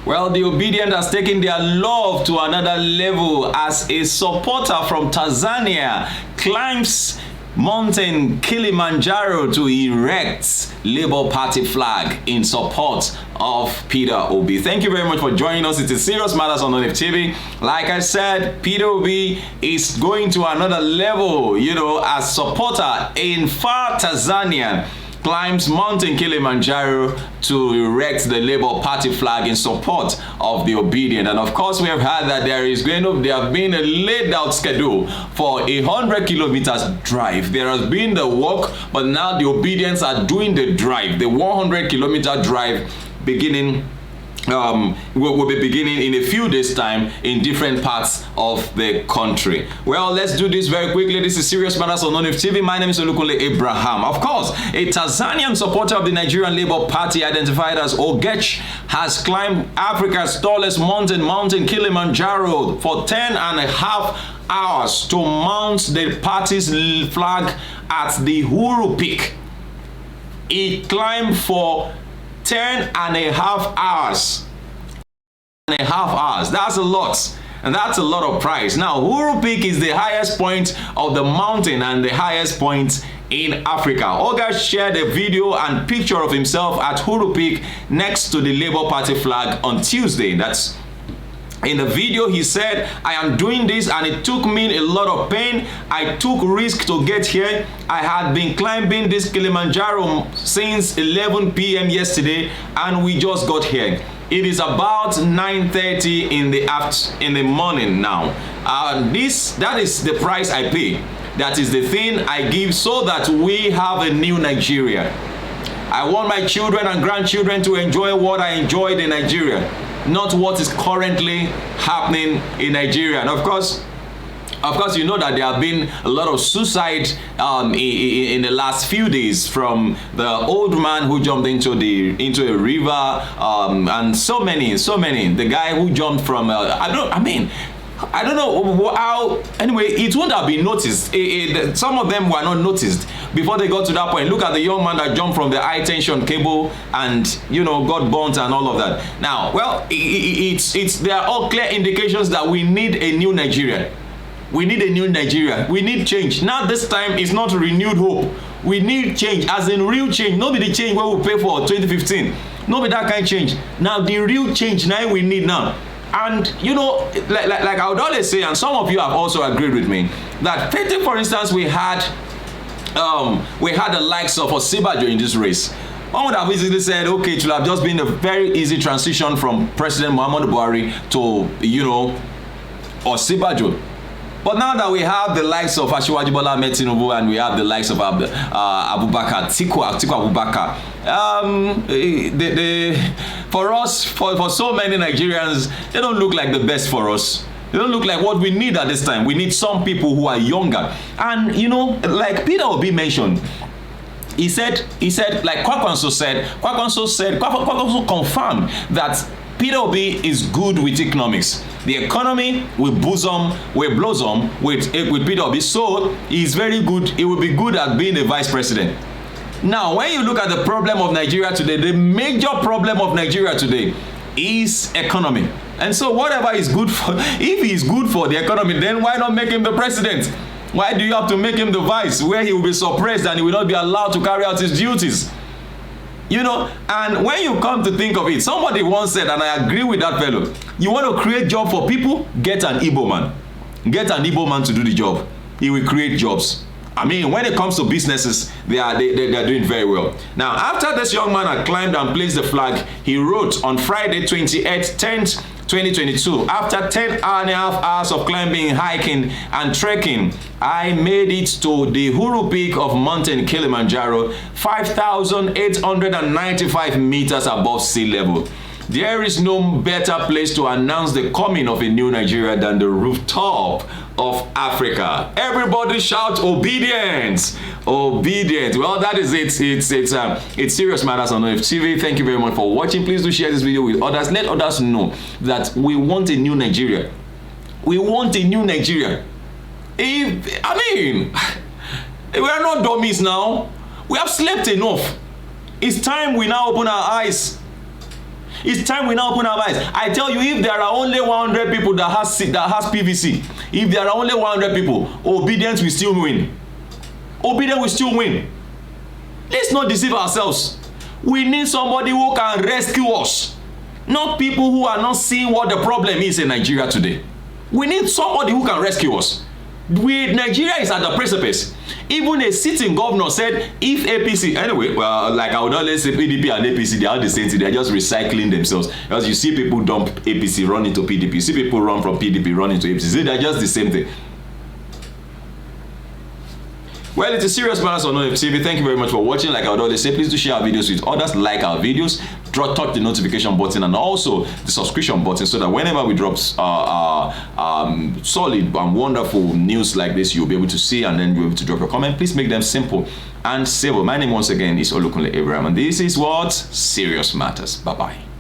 Well, the obedient has taken their love to another level as a supporter from Tanzania climbs Mountain Kilimanjaro to erect Labour Party flag in support of Peter Obi. Thank you very much for joining us. It is Serious Matters on ONIF TV. Like I said, Peter Obi is going to another level, as supporter in far Tanzania climbs Mountain Kilimanjaro to erect the Labour Party flag in support of the obedient. And of course, we have heard that there have been a laid out schedule for 100 kilometers drive. There has been the walk, but now the obedients are doing the drive, the 100-kilometer drive beginning will be beginning in a few days' time in different parts of the country. Well, let's do this very quickly. This is Serious Matters on ONIF TV. My name is Olukunle Abraham. Of course, a Tanzanian supporter of the Nigerian Labour Party identified as Ogech has climbed Africa's tallest mountain, Mountain Kilimanjaro, for 10.5 hours to mount the party's flag at the Huru Peak. He climbed for 10.5 hours. That's a lot. And that's a lot of price. Now, Huru Peak is the highest point of the mountain and the highest point in Africa. Oga shared a video and picture of himself at Huru Peak next to the Labour Party flag on Tuesday. That's in the video. He said, "I am doing this and it took me a lot of pain. I took risk to get here. I had been climbing this Kilimanjaro since 11 p.m. yesterday and we just got here. It is about 9:30 in the morning now. That is the price I pay. That is the thing I give so that we have a new Nigeria. I want my children and grandchildren to enjoy what I enjoyed in Nigeria, not what is currently happening in Nigeria." And of course, you know that there have been a lot of suicide in the last few days, from the old man who jumped into a river, and so many. The guy who jumped from I don't know how. Anyway, it wouldn't have been noticed. Some of them were not noticed before they got to that point. Look at the young man that jumped from the high tension cable and got burnt and all of that. Now, well, there are all clear indications that we need a new Nigeria. We need a new Nigeria. We need change. Now this time it's not renewed hope. We need change, as in real change. Not the change where we pay for 2015. Not that kind of change. Now the real change now we need now. And like I would always say, and some of you have also agreed with me, that take for instance, we had the likes of Osibajo in this race. One would have easily said, okay, it should have just been a very easy transition from President Muhammadu Buhari to Osibajo. But now that we have the likes of Asiwaju Bola Ahmed Tinubu and we have the likes of Abubakar Atiku Abubakar, for so many Nigerians, they don't look like the best for us. They don't look like what we need at this time. We need some people who are younger. And like Peter Obi mentioned, he said, like Kwakwanso confirmed that Peter Obi is good with economics. The economy will blossom with Peter Obi, so he's very good. He will be good at being a vice president. Now, when you look at the problem of Nigeria today, the major problem of Nigeria today is economy. And so whatever is good for, if he is good for the economy, then why not make him the president? Why do you have to make him the vice, where he will be suppressed and he will not be allowed to carry out his duties? And when you come to think of it, somebody once said, and I agree with that fellow, you want to create job for people, get an Igbo man. Get an Igbo man to do the job. He will create jobs. I mean, when it comes to businesses, they are doing very well. Now, after this young man had climbed and placed the flag, he wrote on Friday, 10th, 2022, after 10.5 hours of climbing, hiking, and trekking, I made it to the Huru Peak of Mountain Kilimanjaro, 5,895 meters above sea level. There is no better place to announce the coming of a new Nigeria than the rooftop of Africa. Everybody shout obedience! Obedience. Well, that is it. It's Serious Matters on ONIF TV. Thank you very much for watching. Please do share this video with others. Let others know that we want a new Nigeria. We want a new Nigeria. We are not dummies now. We have slept enough. It's time we now open our eyes. It's time we now open our eyes. I tell you, if there are only 100 people that has PVC, if there are only 100 people, obedience will still win. Obedience will still win. Let's not deceive ourselves. We need somebody who can rescue us, not people who are not seeing what the problem is in Nigeria today. We need somebody who can rescue us. Nigeria is at the precipice. Even a sitting governor said, if APC, anyway, well, like I would always say, PDP and APC, they are the same thing. They are just recycling themselves. Because you see people dump APC, run into PDP. You see people run from PDP, run into APC. They are just the same thing. Well, it's a serious matter on ONIF TV. Thank you very much for watching. Like I would always say, please do share our videos with others, like our videos, touch the notification button and also the subscription button, so that whenever we drop solid and wonderful news like this, you'll be able to see, and then you'll be able to drop your comment. Please make them simple and civil. My name once again is Olukunle Abraham, and this is what Serious Matters. Bye-bye.